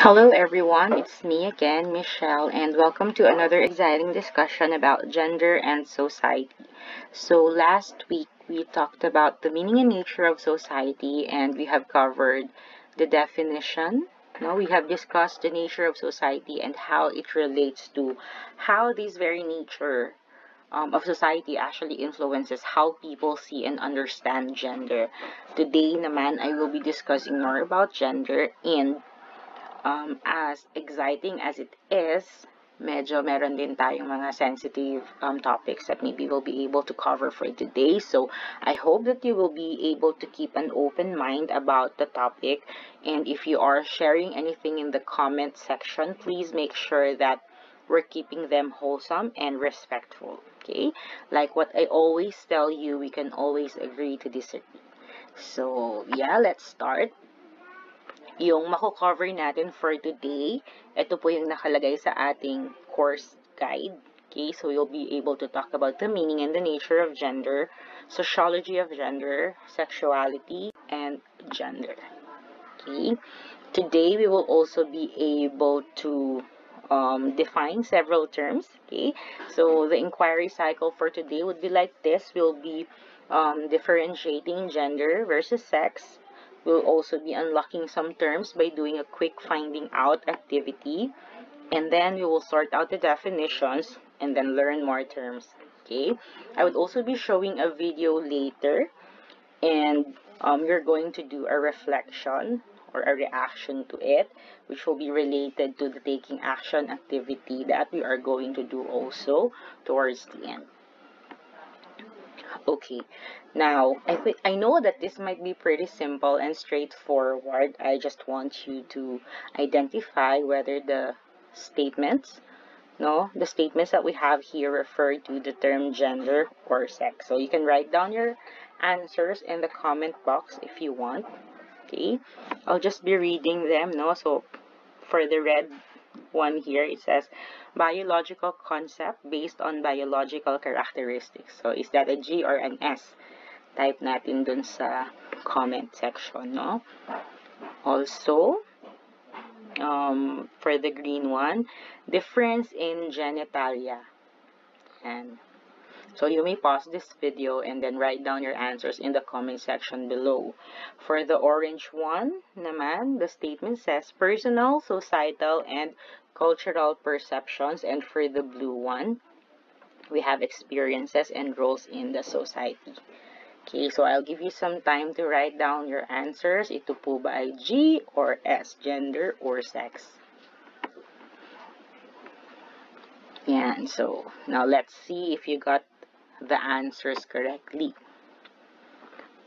Hello everyone, it's me again, Michelle, and welcome to another exciting discussion about gender and society. So last week we talked about the meaning and nature of society, and we have covered the definition. No, we have discussed the nature of society and how it relates to how this very nature of society actually influences how people see and understand gender. Today naman, I will be discussing more about gender, and as exciting as it is, medyo meron din tayong mga sensitive topics that maybe we'll be able to cover for today. So I hope that you will be able to keep an open mind about the topic. And if you are sharing anything in the comment section, please make sure that we're keeping them wholesome and respectful. Okay? Like what I always tell you, we can always agree to disagree. So yeah, let's start. Yung mako-cover natin for today, ito po yung nakalagay sa ating course guide. Okay, so you'll be able to talk about the meaning and the nature of gender, sociology of gender, sexuality, and gender. Okay, today we will also be able to define several terms. Okay, so the inquiry cycle for today would be like this. We'll be differentiating gender versus sex. We'll also be unlocking some terms by doing a quick finding out activity. And then we will sort out the definitions and then learn more terms. Okay. I would also be showing a video later, and you're going to do a reflection or a reaction to it, which will be related to the taking action activity that we are going to do also towards the end. Okay, now I know that this might be pretty simple and straightforward. I just want you to identify whether the statements, the statements that we have here refer to the term gender or sex. So you can write down your answers in the comment box if you want. Okay, I'll just be reading them. So for the red one here, it says biological concept based on biological characteristics. So is that a G or an S? Type natin dun sa comment section, no? Also, for the green one, difference in genitalia. And so you may pause this video and then write down your answers in the comment section below. For the orange one naman, the statement says personal, societal, and cultural perceptions. And for the blue one, we have experiences and roles in the society. Okay, so I'll give you some time to write down your answers. Ito po ba ay G or S, gender or sex? Yan, so now let's see if you got the answers correctly.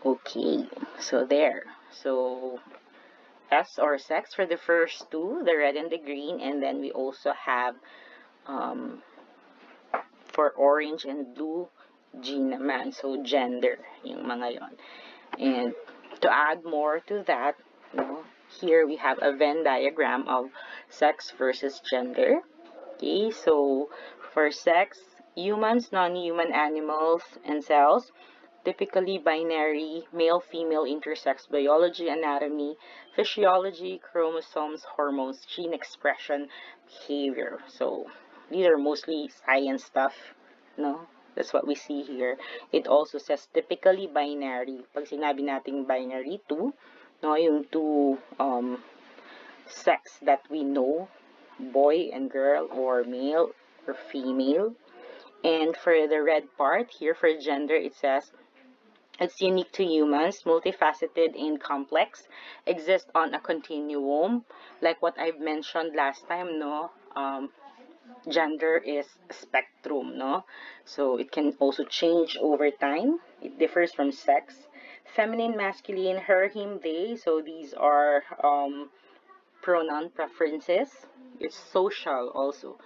Okay, so there. So S or sex for the first two, the red and the green, and then we also have for orange and blue, G naman. So gender, yung mga yon. And to add more to that, here we have a Venn diagram of sex versus gender. Okay, so for sex, humans, non-human animals, and cells, typically binary, male-female intersex biology, anatomy, physiology, chromosomes, hormones, gene expression, behavior. So these are mostly science stuff, no? That's what we see here. It also says typically binary. Pag sinabi nating binary, two, no, yung two sex that we know, boy and girl, or male or female. And for the red part here for gender, it says it's unique to humans, multifaceted and complex, exists on a continuum. Like what I've mentioned last time, gender is a spectrum, so it can also change over time. It differs from sex. Feminine, masculine, her, him, they, so these are pronoun preferences. It's social also.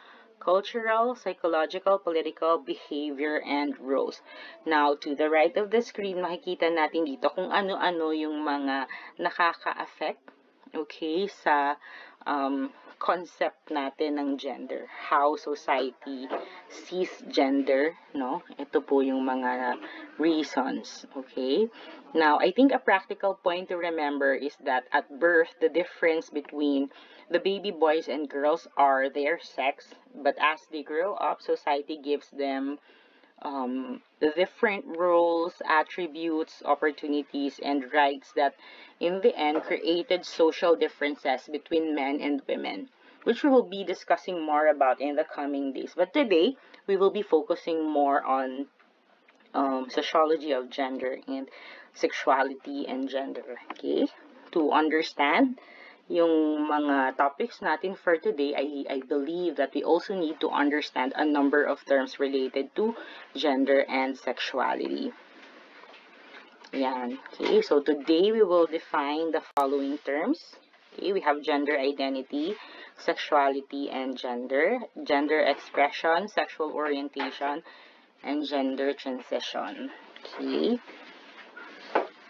Cultural, psychological, political, behavior, and roles. Now, to the right of the screen, makikita natin dito kung ano-ano yung mga nakaka-affect, okay, sa concept natin ng gender, how society sees gender, no? Ito po yung mga reasons, okay? Now, I think a practical point to remember is that at birth, the difference between the baby boys and girls are their sex, but as they grow up, society gives them the different roles, attributes, opportunities, and rights that in the end created social differences between men and women, which we will be discussing more about in the coming days. But today, we will be focusing more on sociology of gender and sexuality and gender, okay? To understand yung mga topics natin for today, I believe that we also need to understand a number of terms related to gender and sexuality. Yan. Okay, so today we will define the following terms. Okay, we have gender identity, sexuality and gender, gender expression, sexual orientation, and gender transition. Okay.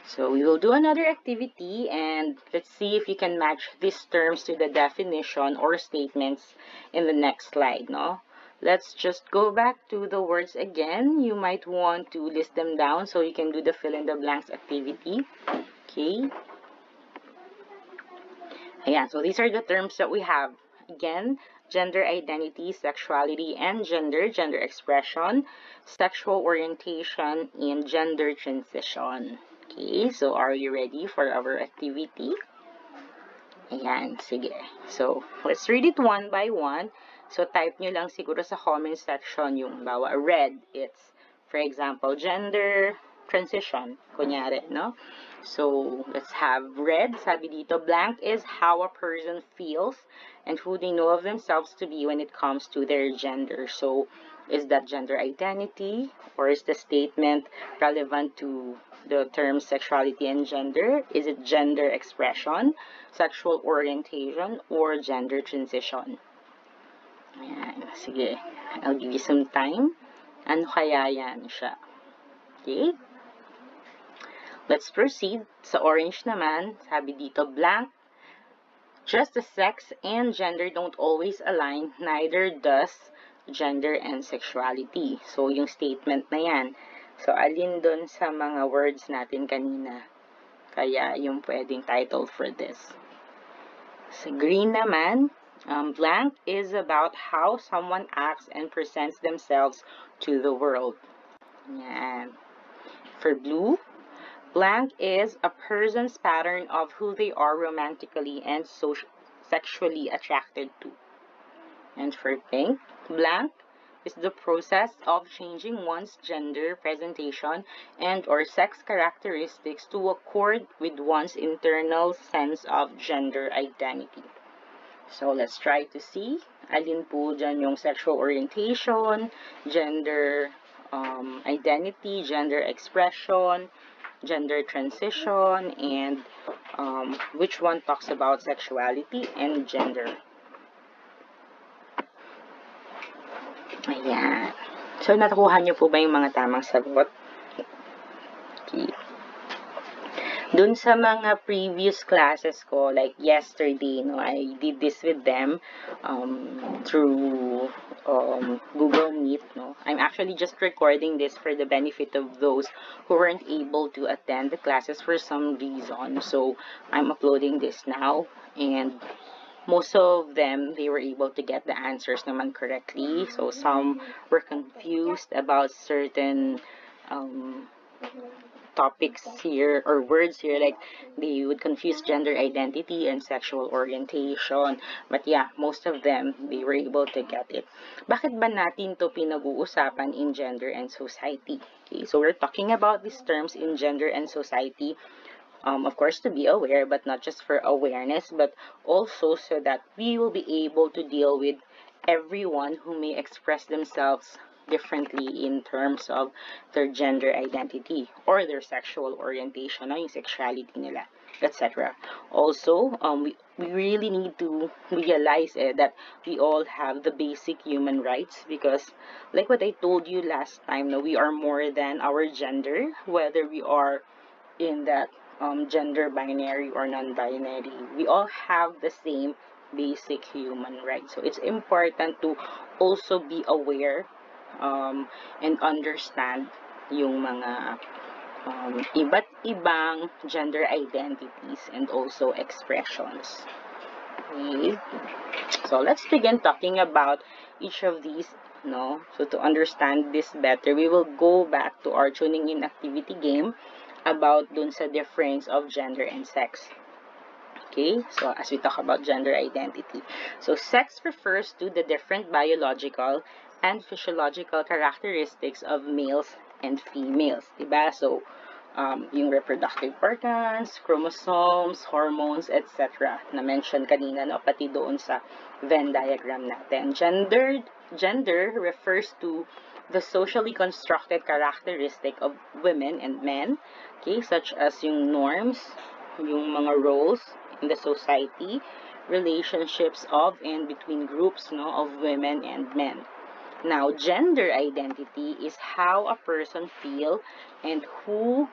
So we will do another activity and let's see if you can match these terms to the definition or statements in the next slide, no? Let's just go back to the words again. You might want to list them down so you can do the fill in the blanks activity. Okay. Yeah, so these are the terms that we have. Again, gender identity, sexuality and gender, gender expression, sexual orientation, and gender transition. Okay, so are you ready for our activity? Ayan, sige. So, let's read it one by one. So, type nyo lang siguro sa comment section yung bawa red. It's, for example, gender transition. Kunyari, no? So, let's have red. Sabi dito, blank is how a person feels and who they know of themselves to be when it comes to their gender. So, is that gender identity or is the statement relevant to the terms sexuality and gender? Is it gender expression, sexual orientation, or gender transition? Ayan, sige. I'll give you some time. Ano kaya yan siya? Okay? Let's proceed. Sa orange naman, sabi dito, blank. Just as sex and gender don't always align, neither does gender and sexuality. So, yung statement na yan. So, alin dun sa mga words natin kanina? Kaya yung pwedeng title for this. Sa green naman, blank is about how someone acts and presents themselves to the world. Yan. For blue, blank is a person's pattern of who they are romantically and sexually attracted to. And for pink, blank is the process of changing one's gender presentation and or sex characteristics to accord with one's internal sense of gender identity. So let's try to see alin po dyan yung sexual orientation, gender identity, gender expression, gender transition, and which one talks about sexuality and gender. Ayan. So, nakuha niyo po ba yung mga tamang sagot? Okay. Dun sa mga previous classes ko, like yesterday, no, I did this with them through Google Meet, no. I'm actually just recording this for the benefit of those who weren't able to attend the classes for some reason. So, I'm uploading this now, and most of them, they were able to get the answers naman correctly. So, some were confused about certain topics here or words here, like they would confuse gender identity and sexual orientation. But yeah, most of them, they were able to get it. Bakit ba natin to pinag-uusapan in gender and society? Okay, so we're talking about these terms in gender and society. Of course, to be aware, but not just for awareness, but also so that we will be able to deal with everyone who may express themselves differently in terms of their gender identity or their sexual orientation, yung sexuality nila, etc. Also, we really need to realize that we all have the basic human rights because, like what I told you last time, we are more than our gender, whether we are in that gender binary or non-binary. We all have the same basic human rights. So it's important to also be aware and understand yung mga iba't ibang gender identities and also expressions. Okay, so let's begin talking about each of these. So to understand this better, we will go back to our tuning in activity game about dun sa difference of gender and sex. Okay, so as we talk about gender identity, so sex refers to the different biological and physiological characteristics of males and females, diba? So yung reproductive organs, chromosomes, hormones, etc. na-mention kanina, no? Pati doon sa Venn diagram natin. Gender refers to the socially constructed characteristic of women and men, okay, such as yung norms, yung mga roles in the society, relationships of and between groups, no, of women and men. Now, gender identity is how a person feels and who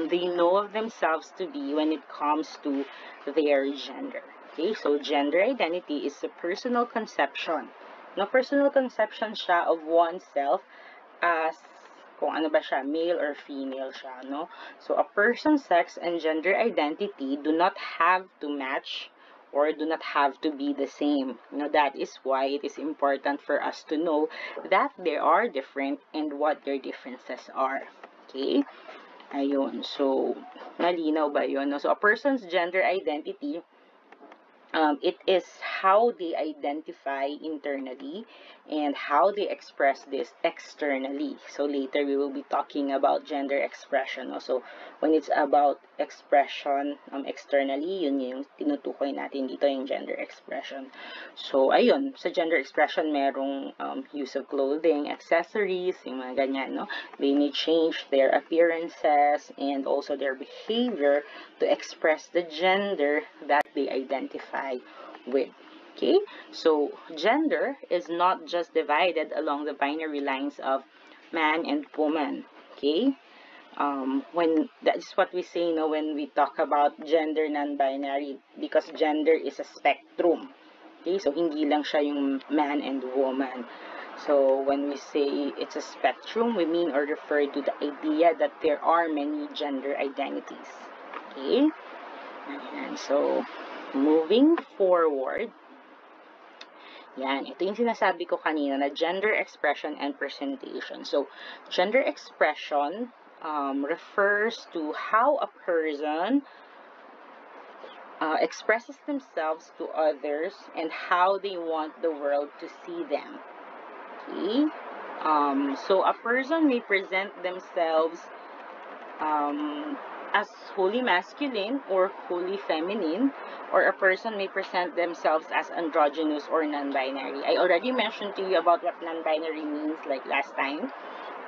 they know of themselves to be when it comes to their gender. Okay, so gender identity is a personal conception. No, personal conception siya of oneself as kung ano ba siya, male or female siya, no? So, a person's sex and gender identity do not have to match or do not have to be the same. That is why it is important for us to know that they are different and what their differences are. Okay? Ayun. So, malinaw ba yun? No? So, a person's gender identity, it is how they identify internally and how they express this externally. So later we will be talking about gender expression. So when it's about expression externally, yun yung tinutukoy natin dito, yung gender expression. So ayun, sa gender expression merong use of clothing, accessories, yung mga ganyan, no? They may change their appearances and also their behavior to express the gender that they identify with. Okay, so gender is not just divided along the binary lines of man and woman. Okay, when that is what we say, when we talk about gender non-binary, because gender is a spectrum. Okay, so hindi lang siya yung man and woman. So when we say it's a spectrum, we mean or refer to the idea that there are many gender identities. Okay, and so moving forward, yan, ito yung sinasabi ko kanina na gender expression and presentation. So, gender expression refers to how a person expresses themselves to others and how they want the world to see them. Okay? So, a person may present themselves as wholly masculine or wholly feminine, or a person may present themselves as androgynous or non-binary. I already mentioned to you about what non-binary means like last time.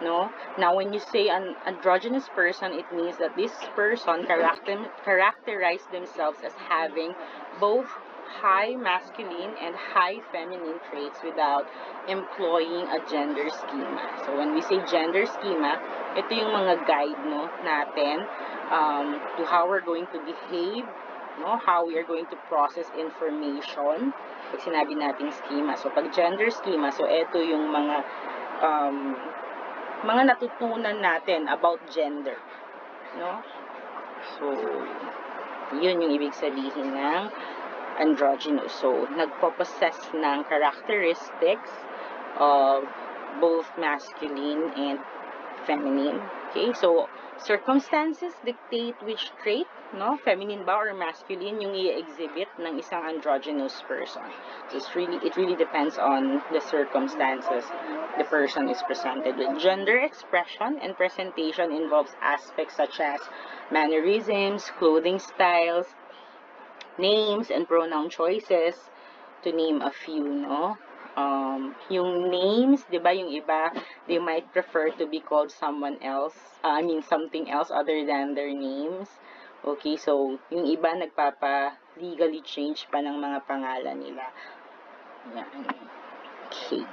No? Now, when you say an androgynous person, it means that this person characterize themselves as having both high masculine and high feminine traits without employing a gender schema. So, when we say gender schema, ito yung mga guide natin to how we're going to behave, how we are going to process information pag sinabi natin schema. So, pag gender schema, so ito yung mga natutunan natin about gender. So, yun yung ibig sabihin ng androgynous. So, nagpo-possess ng characteristics of both masculine and feminine. Okay, so circumstances dictate which trait, feminine ba or masculine, yung i-exhibit ng isang androgynous person. So it really depends on the circumstances the person is presented with. Gender expression and presentation involves aspects such as mannerisms, clothing styles, names, and pronoun choices, to name a few, yung names, di ba, yung iba, they might prefer to be called something else other than their names. Okay, so, yung iba nagpapa-legally change pa ng mga pangalan nila. Yan. Okay.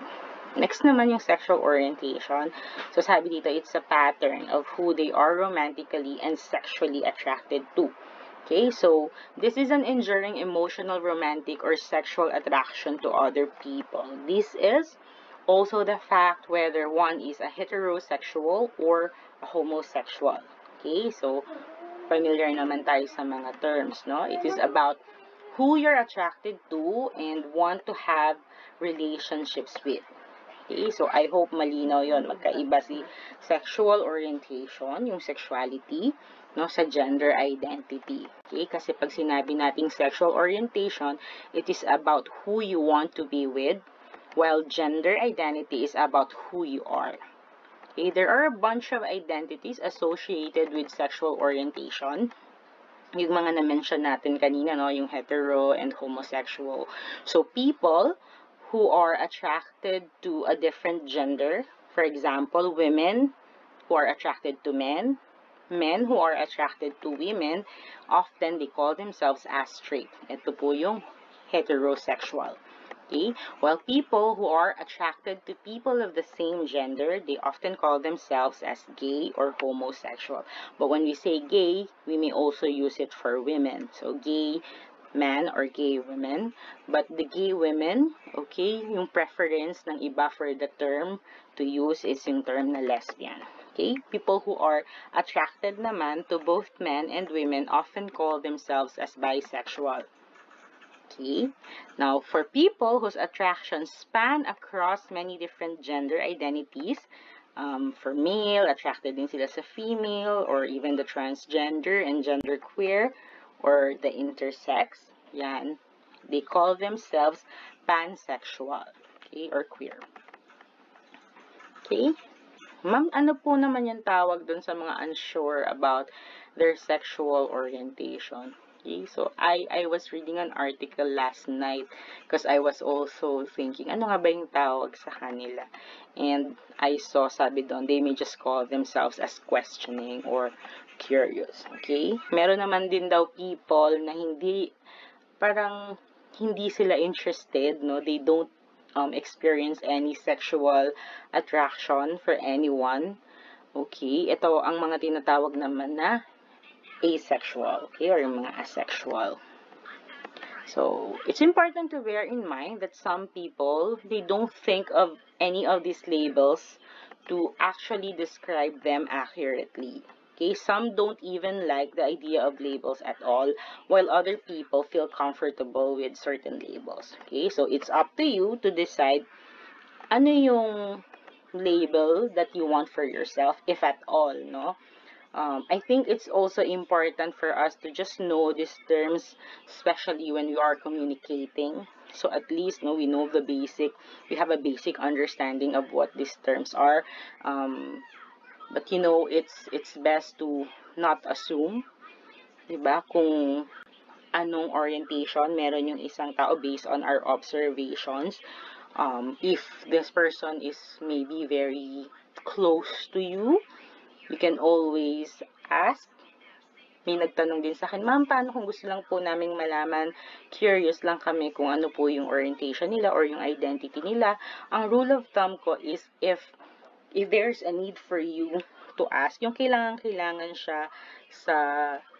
Next naman yung sexual orientation. So, sabi dito, it's a pattern of who they are romantically and sexually attracted to. Okay, so this is an enduring emotional, romantic, or sexual attraction to other people. This is also the fact whether one is a heterosexual or a homosexual. Okay, so familiar naman tayo sa mga terms, no? It is about who you're attracted to and want to have relationships with. Okay, so I hope malinaw yon. Magkaiba si sexual orientation, yung sexuality, no, sa gender identity. Okay, kasi pag sinabi nating sexual orientation, it is about who you want to be with, while gender identity is about who you are. Okay, there are a bunch of identities associated with sexual orientation. Yung mga na-mention natin kanina, no, yung hetero and homosexual. So, people who are attracted to a different gender, for example, women who are attracted to men, men who are attracted to women, often they call themselves as straight. Ito po yung heterosexual. Okay? While people who are attracted to people of the same gender, they often call themselves as gay or homosexual. But when we say gay, we may also use it for women. So, gay man or gay women. But the gay women, okay, yung preference ng iba for the term to use is yung term na lesbian. Okay? People who are attracted naman to both men and women often call themselves as bisexual. Okay? Now, for people whose attractions span across many different gender identities, for male, attracted din sila sa female, or even the transgender and genderqueer, or the intersex, yan, they call themselves pansexual, okay, or queer. Okay? Ma'am, ano po naman yung tawag dun sa mga unsure about their sexual orientation? Okay, so I was reading an article last night because I was also thinking, ano nga ba yung tawag sa kanila? And I saw, sabi doon, they may just call themselves as questioning or curious. Okay? Meron naman din daw people na parang hindi sila interested, no? They don't experience any sexual attraction for anyone. Okay? Ito ang mga tinatawag naman na asexual, okay, or yung mga asexual. So, it's important to bear in mind that some people, they don't think of any of these labels to actually describe them accurately. Okay, some don't even like the idea of labels at all, while other people feel comfortable with certain labels. Okay, so it's up to you to decide ano yung label that you want for yourself, if at all, no? I think it's also important for us to just know these terms, especially when we are communicating. So at least, no, we know the basic, we have a basic understanding of what these terms are. But you know, it's best to not assume, diba? Kung anong orientation meron yung isang tao based on our observations. If this person is maybe very close to you, you can always ask. May nagtanong din sa akin, ma'am, paano kung gusto lang po naming malaman, curious lang kami kung ano po yung orientation nila or yung identity nila. Ang rule of thumb ko is if there's a need for you to ask, yung kailangan siya sa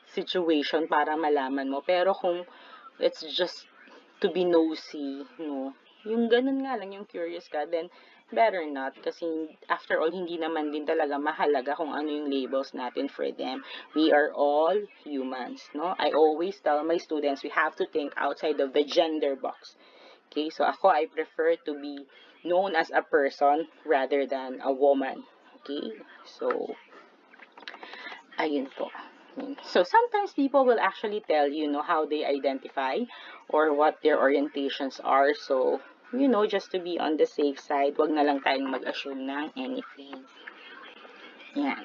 situation para malaman mo. Pero kung it's just to be nosy, no, yung ganun nga lang, yung curious ka, then better not. Kasi after all, hindi naman din talaga mahalaga kung ano yung labels natin for them. We are all humans, no? I always tell my students, we have to think outside of the gender box. Okay, so ako, I prefer to be known as a person rather than a woman. Okay, so ayun po. So sometimes people will actually tell you, know, how they identify or what their orientations are. So, you know, just to be on the safe side, wag na lang tayong mag-assume ng anything. Yan.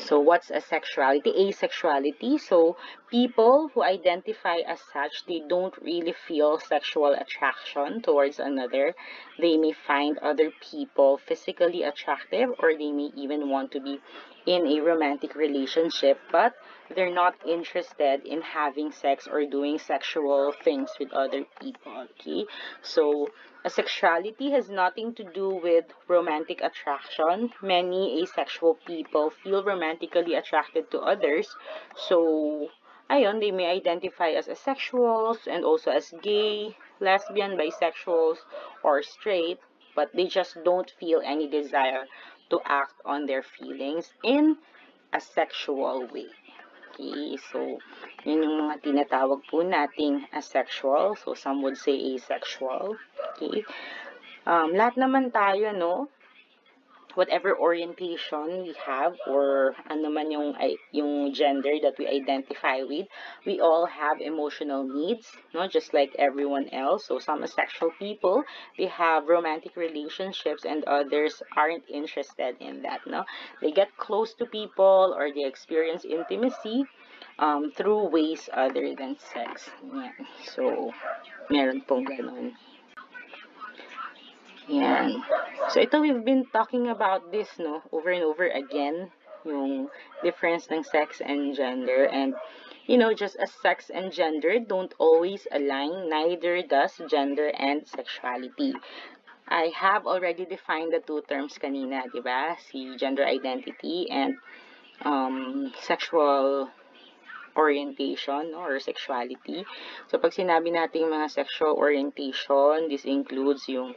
So, what's asexuality? Asexuality. So, people who identify as such, they don't really feel sexual attraction towards another. They may find other people physically attractive, or they may even want to be in a romantic relationship, but they're not interested in having sex or doing sexual things with other people. Okay? So, asexuality has nothing to do with romantic attraction. Many asexual people feel romantically attracted to others. So, ayun, they may identify as asexuals and also as gay, lesbian, bisexuals, or straight, but they just don't feel any desire to act on their feelings in a sexual way. Okay, so yun yung mga tinatawag po nating asexual. So some would say asexual. Okay. Lahat naman tayo, no? Whatever orientation we have or ano man yung gender that we identify with, we all have emotional needs, no, just like everyone else. So some asexual people, they have romantic relationships and others aren't interested in that, no. They get close to people or they experience intimacy through ways other than sex. Yeah. So meron pong ganon. Yan. So, ito, we've been talking about this, no, over and over again, yung difference ng sex and gender. And, just as sex and gender don't always align, neither does gender and sexuality. I have already defined the two terms kanina, di ba? Si gender identity and sexual orientation, no, or sexuality. So, pag sinabi natin mga sexual orientation, this includes yung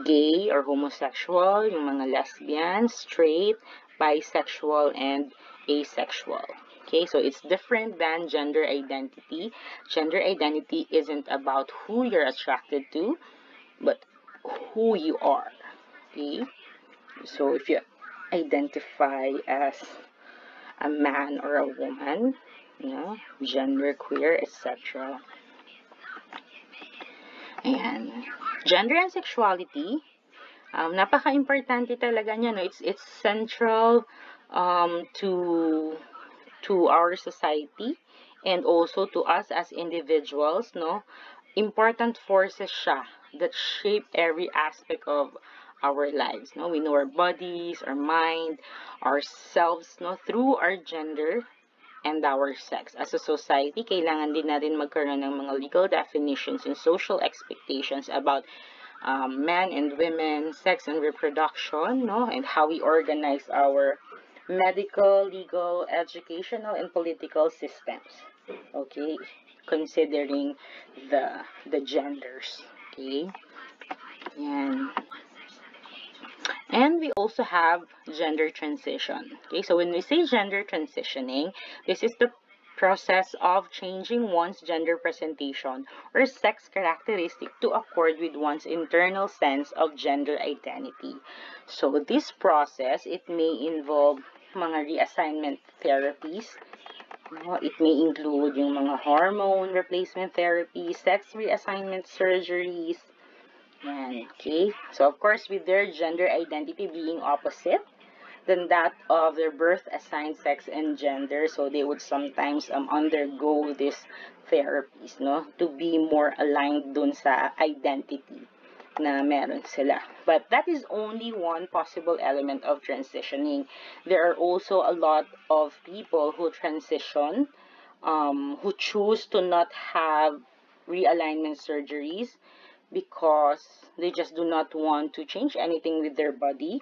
gay or homosexual, yung mga lesbian, straight, bisexual, and asexual. Okay, so it's different than gender identity. Gender identity isn't about who you're attracted to, but who you are. Okay, so if you identify as a man or a woman, genderqueer, etc. Ayan. Gender and sexuality, napaka-importante talaga niya, no? It's central to our society and also to us as individuals, no? Important forces siya that shape every aspect of our lives, no? We know our bodies, our mind, ourselves, no? Through our gender and our sex. As a society, kailangan din natin magkaroon ng mga legal definitions and social expectations about men and women, sex and reproduction, no, and how we organize our medical, legal, educational, and political systems. Okay, considering the genders. Okay, and we also have gender transition. Okay, so when we say gender transitioning, this is the process of changing one's gender presentation or sex characteristic to accord with one's internal sense of gender identity. So this process, it may involve mga reassignment therapies. It may include yung mga hormone replacement therapy, sex reassignment surgeries. Yan, okay? So, of course, with their gender identity being opposite than that of their birth-assigned sex and gender, so they would sometimes undergo these therapies, no? To be more aligned dun sa identity na meron sila. But that is only one possible element of transitioning. There are also a lot of people who transition, who choose to not have realignment surgeries, because they just do not want to change anything with their body.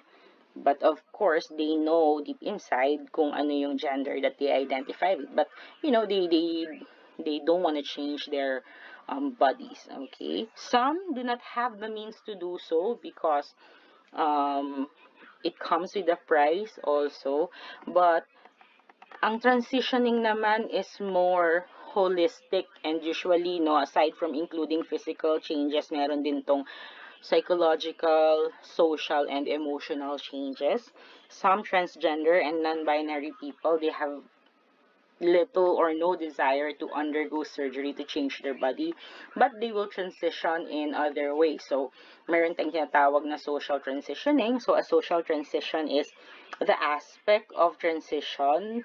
But of course, they know deep inside kung ano yung gender that they identify with. But, they don't want to change their bodies, okay? Some do not have the means to do so because it comes with a price also. But ang transitioning naman is more holistic and usually, no, aside from including physical changes, meron din tong psychological, social, and emotional changes. Some transgender and non-binary people, they have little or no desire to undergo surgery to change their body, but they will transition in other ways. So, meron tayong tinatawag na social transitioning. So, a social transition is the aspect of transitioning,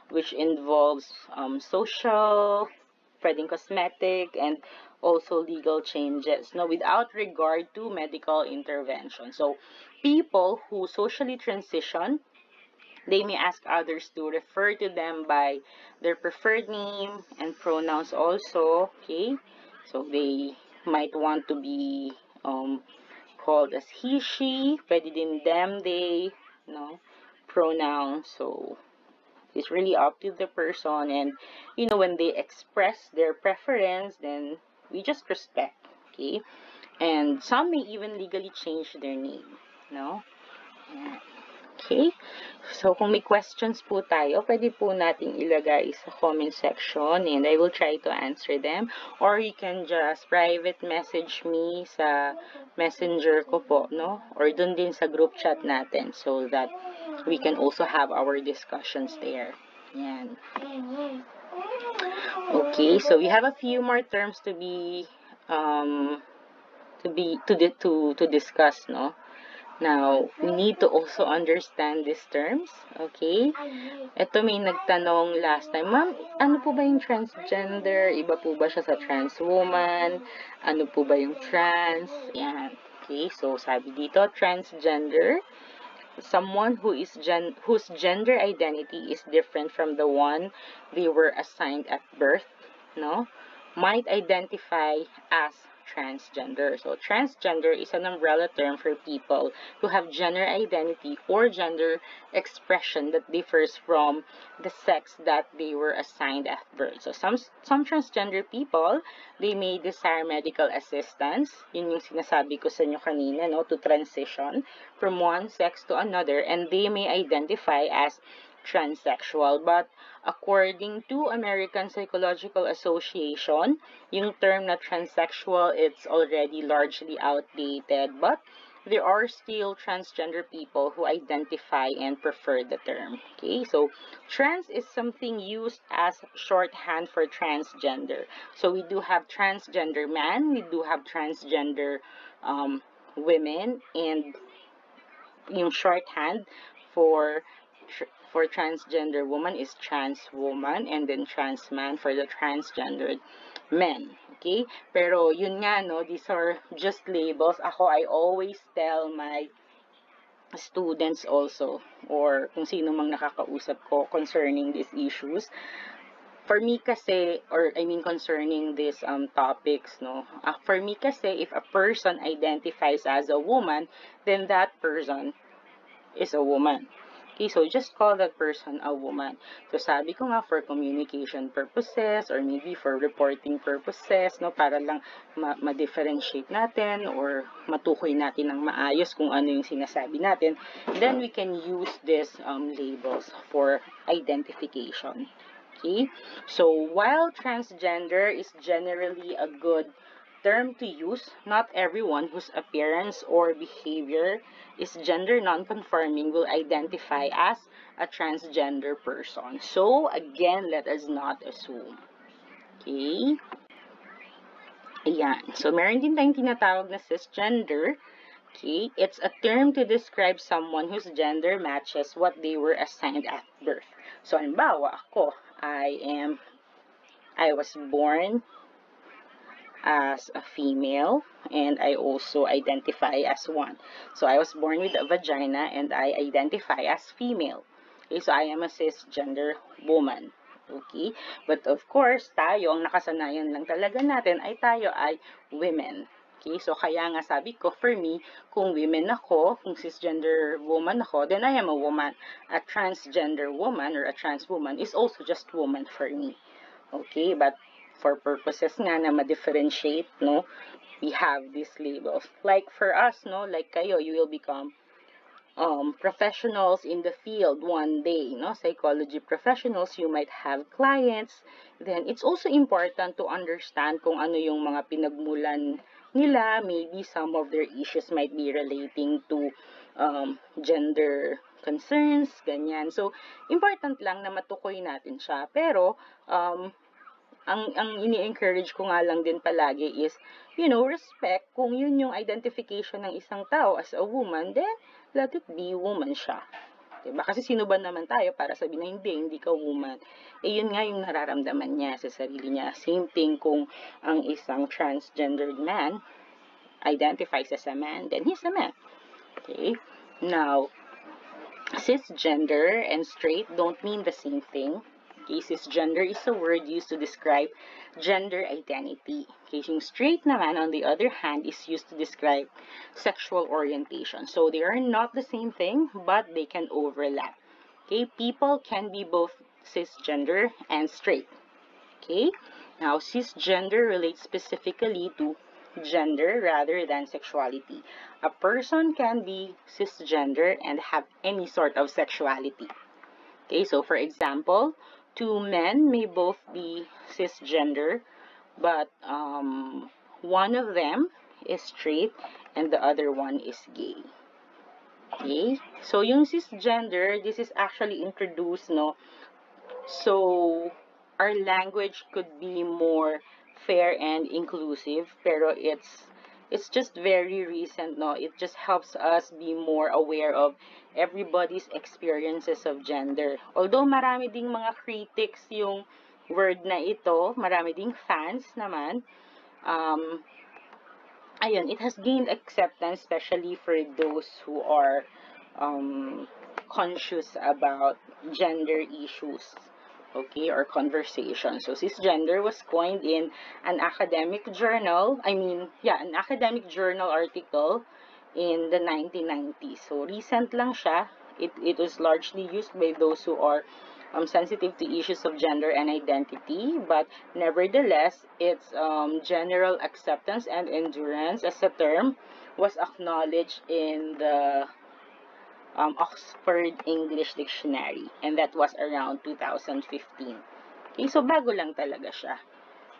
which involves social, pwedeng cosmetic, and also legal changes, no, without regard to medical intervention. So, people who socially transition, they may ask others to refer to them by their preferred name and pronouns also, okay? So, they might want to be called as he, she, pwede din them, they, no, pronouns. So, It's really up to the person, and when they express their preference, then we just respect, okay? And some may even legally change their name, no? Okay? So, kung may questions po tayo, pwede po nating ilagay sa comment section and I will try to answer them. Or you can just private message me sa messenger ko po, no? Or dun din sa group chat natin so that we can also have our discussions there. Yan. Okay, so we have a few more terms to discuss, no? Now, we need to also understand these terms, okay? Ito may nagtanong last time, ma'am, ano po ba yung transgender? Iba po ba siya sa trans woman? Ano po ba yung trans? Yan. Okay, so sabi dito, transgender, someone whose gender identity is different from the one they were assigned at birth, no? Might identify as transgender. So, transgender is an umbrella term for people who have gender identity or gender expression that differs from the sex that they were assigned at birth. So, some transgender people, they may desire medical assistance. Yun yung sinasabi ko sa inyo kanina, no? To transition from one sex to another, and they may identify as transsexual. But according to American Psychological Association, yung term na transsexual, it's already largely outdated, but there are still transgender people who identify and prefer the term. Okay, so trans is something used as shorthand for transgender. So we do have transgender man, we do have transgender women, and yung shorthand for transgender woman is trans woman, and then trans man for the transgendered men. Okay? Pero yun nga, no, these are just labels. I always tell my students also, or kung sino mang nakakausap ko concerning these issues, for me kasi, concerning these topics, no, for me kasi, if a person identifies as a woman, then that person is a woman. Okay, so just call that person a woman. So sabi ko nga, for communication purposes or maybe for reporting purposes, no, para lang ma-differentiate natin or matukoy natin ng maayos kung ano yung sinasabi natin, then we can use these labels for identification. Okay, so while transgender is generally a good term to use, not everyone whose appearance or behavior is gender non-conforming will identify as a transgender person. So, again, let us not assume. Okay? Ayan. So, meron din tayong tinatawag na cisgender. Okay? It's a term to describe someone whose gender matches what they were assigned at birth. So, halimbawa, ako, I was born as a female, and I also identify as one. So I was born with a vagina and I identify as female. Okay, so I am a cisgender woman. Okay, but of course, tayo, ang nakasanayan lang talaga natin ay tayo ay women. Okay, so kaya nga sabi ko, for me, kung women ako, kung cisgender woman ako, then I am a woman. A transgender woman or a trans woman is also just woman for me. Okay, but for purposes nga na ma-differentiate, no, we have these labels. Like for us, no, like kayo, you will become professionals in the field one day, no, psychology professionals, you might have clients. Then it's also important to understand kung ano yung mga pinagmulan nila. Maybe some of their issues might be relating to gender concerns, ganyan. So, important lang na matukoy natin siya. Pero, ang ini-encourage ko nga lang din palagi is, respect. Kung yun yung identification ng isang tao as a woman, then let it be woman siya. Diba? Kasi sino ba naman tayo para sabihin na hindi ka woman. Yun nga yung nararamdaman niya sa sarili niya. Same thing kung ang isang transgendered man identifies as a man, then he's a man. Okay? Now, cisgender and straight don't mean the same thing. Okay, cisgender is a word used to describe gender identity. Okay, yung straight naman, on the other hand, is used to describe sexual orientation. So, they are not the same thing, but they can overlap. Okay, people can be both cisgender and straight. Okay, now cisgender relates specifically to gender rather than sexuality. A person can be cisgender and have any sort of sexuality. Okay, so for example, two men may both be cisgender, but one of them is straight and the other one is gay. Okay, so yung cisgender, this is actually introduced, no? So our language could be more fair and inclusive, pero it's just very recent, no? It just helps us be more aware of everybody's experiences of gender. Although marami ding mga critics yung word na ito, marami ding fans naman. Ayun, it has gained acceptance, especially for those who are conscious about gender issues, okay, or conversation. So cisgender was coined in an academic journal, an academic journal article in the 1990s. So recent lang siya. It was largely used by those who are sensitive to issues of gender and identity, but nevertheless, its general acceptance and endurance as a term was acknowledged in the Oxford English Dictionary, and that was around 2015. Okay, so bago lang talaga siya.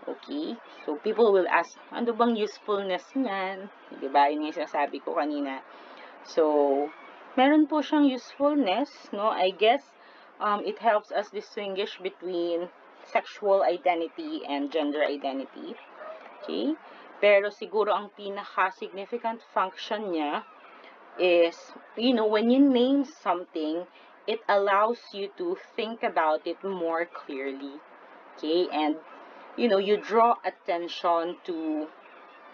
Okay, so people will ask, ano bang usefulness niyan? Diba, yun yung sinasabi ko kanina. So, meron po siyang usefulness, no? I guess, it helps us distinguish between sexual identity and gender identity. Okay? Pero siguro ang pinaka-significant function niya is, when you name something, it allows you to think about it more clearly. Okay? And, you draw attention to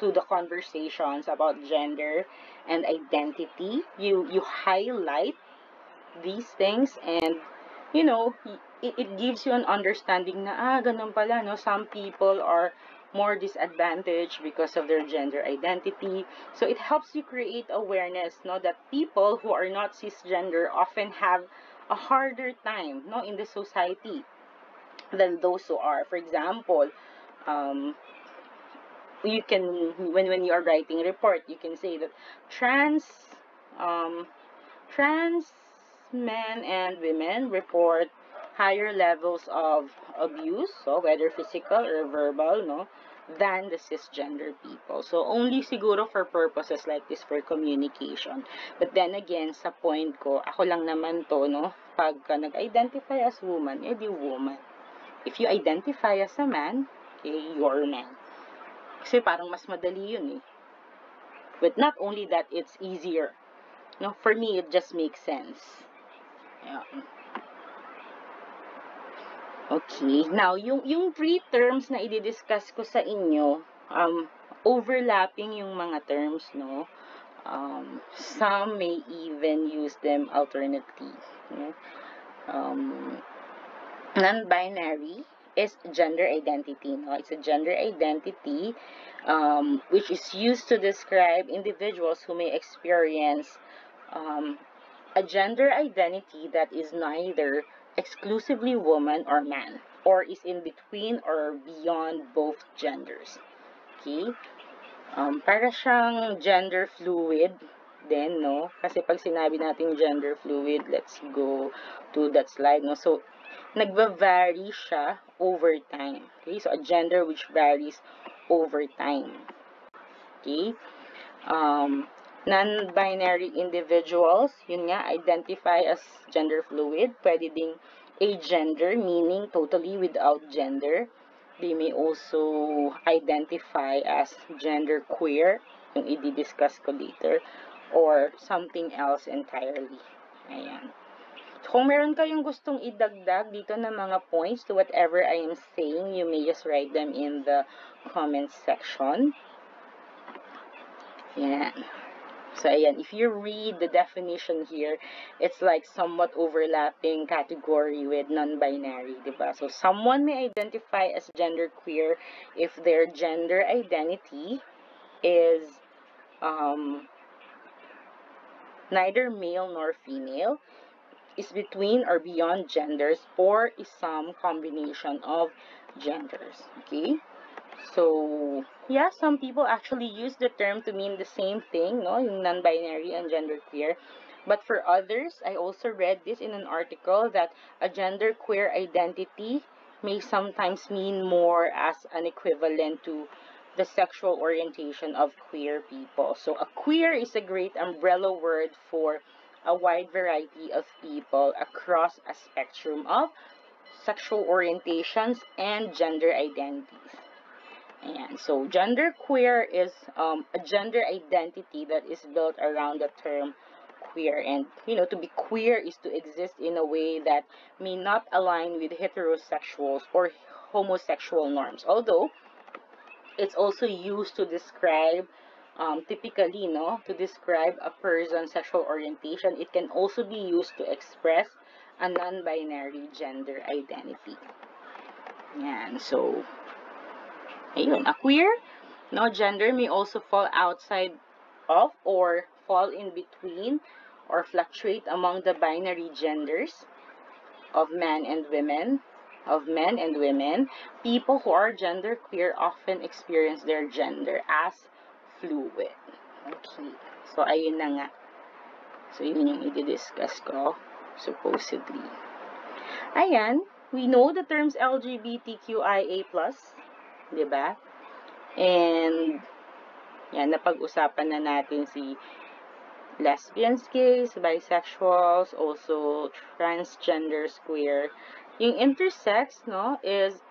the conversations about gender and identity. You highlight these things, and it gives you an understanding na ganun pala, no? Some people are more disadvantaged because of their gender identity. So it helps you create awareness, no, that people who are not cisgender often have a harder time, no, in the society than those who are. For example, you can, when you are writing a report, you can say that trans men and women report higher levels of abuse, so whether physical or verbal, no, than the cisgender people. So only siguro for purposes like this, for communication. But then again, sa point ko, ako lang naman to, no, pagka nag-identify as woman, edi woman. If you identify as a man, okay, you're a man. Kasi parang mas madali yun eh. But not only that, it's easier. No, for me, it just makes sense. Yeah. Okay, now, yung three terms na i-discuss ko sa inyo, overlapping yung mga terms, no? Some may even use them alternately. No? Non-binary is gender identity. No? It's a gender identity which is used to describe individuals who may experience a gender identity that is neither exclusively woman or man, or is in between or beyond both genders. Okay? Para siyang gender fluid din, no? Kasi pag sinabi natin gender fluid, let's go to that slide, no? So, nagva-vary siya over time. Okay? So, a gender which varies over time. Okay? Non-binary individuals, yun nga, identify as gender fluid. Pwede ding agender, meaning totally without gender. They may also identify as genderqueer, yung i-discuss ko later, or something else entirely. Ayan. So, kung meron kayong gustong idagdag dito na mga points to whatever I am saying, you may just write them in the comments section. Yan. So, ayan, if you read the definition here, it's like somewhat overlapping category with non-binary, diba? So, someone may identify as genderqueer if their gender identity is neither male nor female, is between or beyond genders or is some combination of genders. Okay? So, yeah, some people actually use the term to mean the same thing, no? Yung non-binary and genderqueer. But for others, I also read this in an article that a genderqueer identity may sometimes mean more as an equivalent to the sexual orientation of queer people. So a queer is a great umbrella word for a wide variety of people across a spectrum of sexual orientations and gender identities. And so genderqueer is a gender identity that is built around the term queer. And, to be queer is to exist in a way that may not align with heterosexuals or homosexual norms. Although, it's also used to describe, typically, to describe a person's sexual orientation. It can also be used to express a non-binary gender identity. And so, ayun, a queer gender may also fall outside of or fall in between or fluctuate among the binary genders of men and women. People who are genderqueer often experience their gender as fluid. Okay. So, ayun na nga. So, yun yung i-discuss ko, supposedly. Ayan, we know the terms LGBTQIA+, diba? And, yan, napag-usapan na natin si lesbians, gays, bisexuals, also transgenders, queer. Yung intersex, is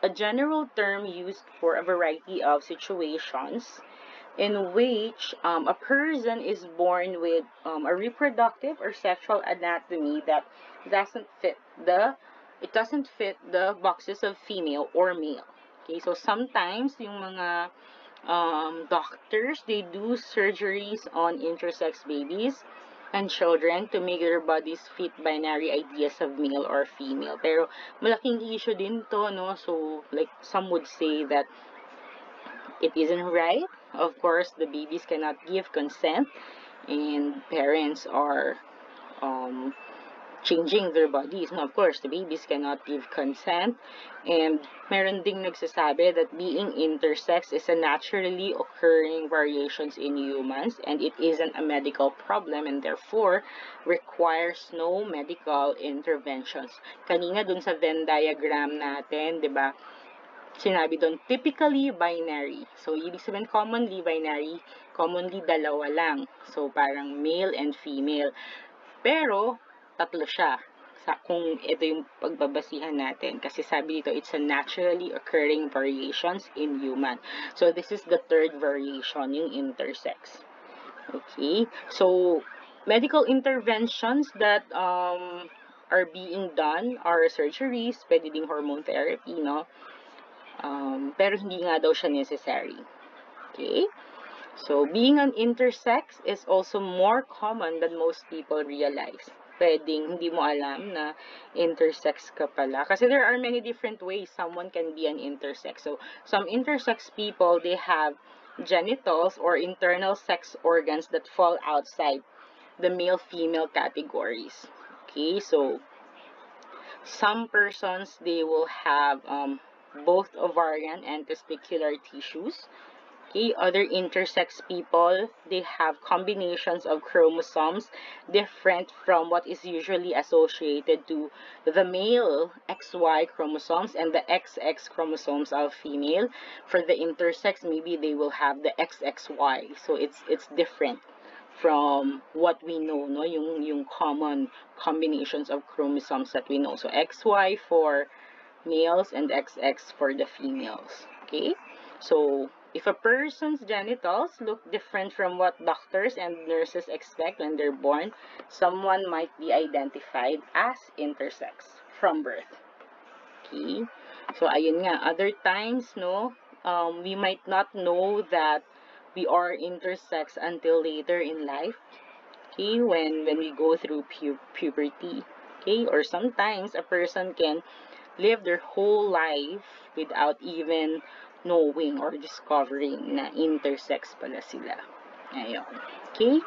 a general term used for a variety of situations in which a person is born with a reproductive or sexual anatomy that doesn't fit the boxes of female or male. Okay, so sometimes yung mga doctors, they do surgeries on intersex babies and children to make their bodies fit binary ideas of male or female. Pero malaking issue din to, So, like, some would say that it isn't right. Of course, the babies cannot give consent and parents are changing their bodies. Now, of course, the babies cannot give consent. And meron ding nagsasabi that being intersex is a naturally occurring variations in humans and it isn't a medical problem and therefore requires no medical interventions. Kanina dun sa Venn diagram natin, di ba? Sinabi doon, typically binary. So, ibig sabihin commonly binary, commonly dalawa lang. So, parang male and female. Pero, tatlo siya. Kung ito yung pagbabasihan natin. Kasi sabi dito, it's a naturally occurring variations in human. So, this is the third variation, yung intersex. Okay? So, medical interventions that are being done are surgeries, pwede ding hormone therapy, pero hindi nga daw siya necessary. Okay? So, being an intersex is also more common than most people realize. Pwedeng hindi mo alam na intersex ka pala. Kasi there are many different ways someone can be an intersex. So, some intersex people, they have genitals or internal sex organs that fall outside the male-female categories. Okay, so some persons, they will have both ovarian and testicular tissues. Okay, other intersex people, they have combinations of chromosomes different from what is usually associated to the male XY chromosomes and the XX chromosomes of female. For the intersex, maybe they will have the XXY. So it's different from what we know, yung common combinations of chromosomes that we know. So XY for males and XX for the females. Okay? So, if a person's genitals look different from what doctors and nurses expect when they're born, someone might be identified as intersex from birth. Okay? So, ayun nga. Other times, we might not know that we are intersex until later in life. Okay? When we go through puberty. Okay? Or sometimes, a person can live their whole life without even knowing or discovering na intersex pala sila. Ayun. Okay?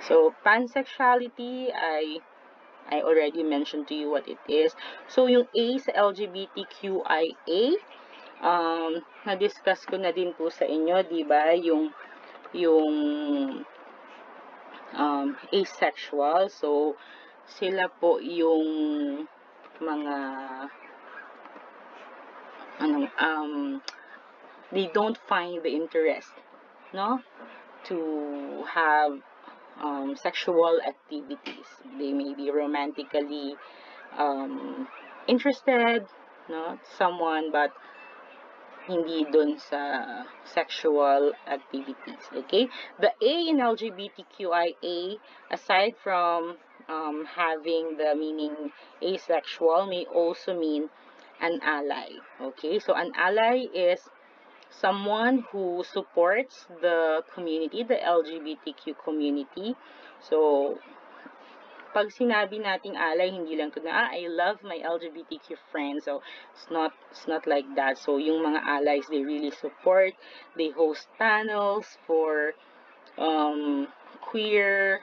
So, pansexuality ay I already mentioned to you what it is. So, yung A sa LGBTQIA, na-discuss ko na din po sa inyo, di ba? Yung asexual. So, sila po yung mga they don't find the interest, no, to have sexual activities. They may be romantically interested, no, someone, but hindi dun sa sexual activities. Okay, the A in LGBTQIA, aside from having the meaning asexual, may also mean an ally. Okay, so an ally is someone who supports the community, the LGBTQ community. So, pag sinabi nating ally, hindi lang to na, I love my LGBTQ friends. So, it's not like that. So, yung mga allies, they really support. They host panels for queer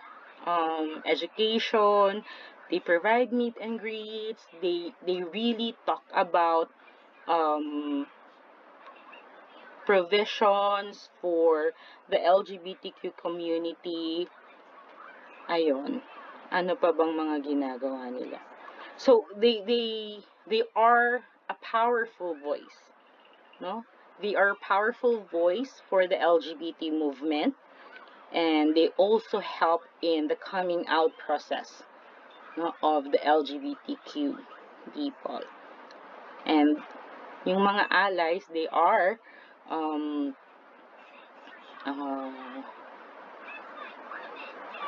education. They provide meet and greets. They really talk about provisions for the LGBTQ community. Ayun. Ano pa bang mga ginagawa nila? So, they are a powerful voice, no? They are a powerful voice for the LGBT movement, and they also help in the coming out process, no, of the LGBTQ people. And yung mga allies, they are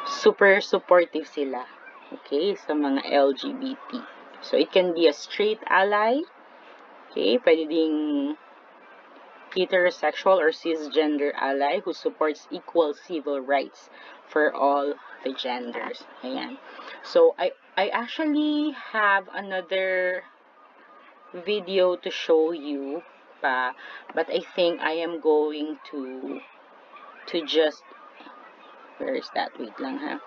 super supportive sila, okay, sa mga LGBT. So, it can be a straight ally, okay, pwede ding heterosexual or cisgender ally who supports equal civil rights for all the genders. Ayan. So, I actually have another video to show you pa, but I think I am going to just, where is that? Wait lang ha.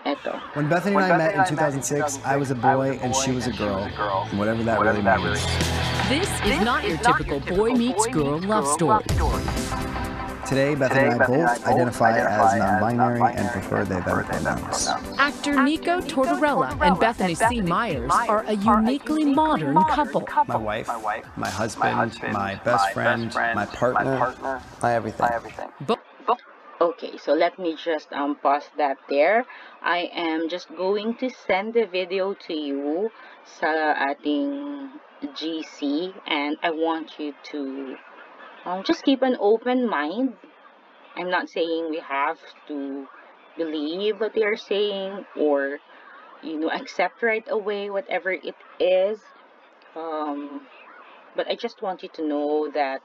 Eto. When Bethany and I met in 2006, I was a boy and she was a girl, and whatever that really means. This is not your typical boy meets girl love story. Today, Bethany and I both identify as non-binary and prefer they them pronouns. Actor Nico Tortorella and Bethany C. Myers are a uniquely modern couple. My wife, my husband, my best friend, my partner, my everything. Okay, so let me just pause that there. I am just going to send the video to you sa ating GC, and I want you to just keep an open mind. I'm not saying we have to believe what they are saying or, accept right away whatever it is. But I just want you to know that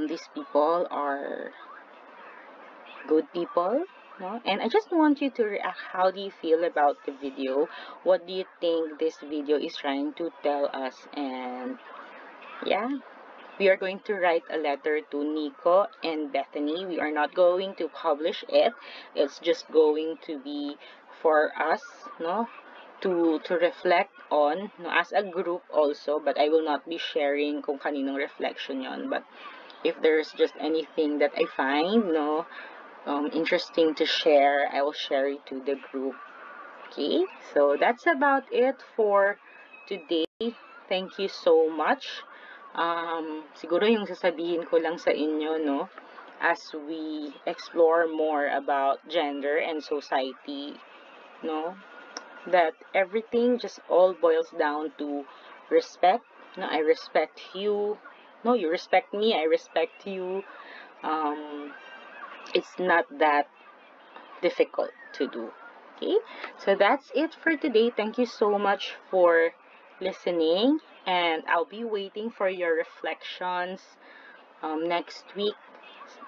these people are good people, no? And I just want you to react. How do you feel about the video? What do you think this video is trying to tell us? And yeah, we are going to write a letter to Nico and Bethany. We are not going to publish it. It's just going to be for us, no, to reflect on, no, as a group also. But I will not be sharing kung kaninong reflection yon. But if there's just anything that I find, no, interesting to share, I will share it to the group. Okay, so that's about it for today. Thank you so much. Siguro yung sasabihin ko lang sa inyo, no, as we explore more about gender and society, no, that everything just all boils down to respect. No, I respect you. No, you respect me. I respect you. It's not that difficult to do. Okay, so that's it for today. Thank you so much for listening, and I'll be waiting for your reflections next week,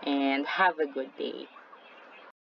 and have a good day.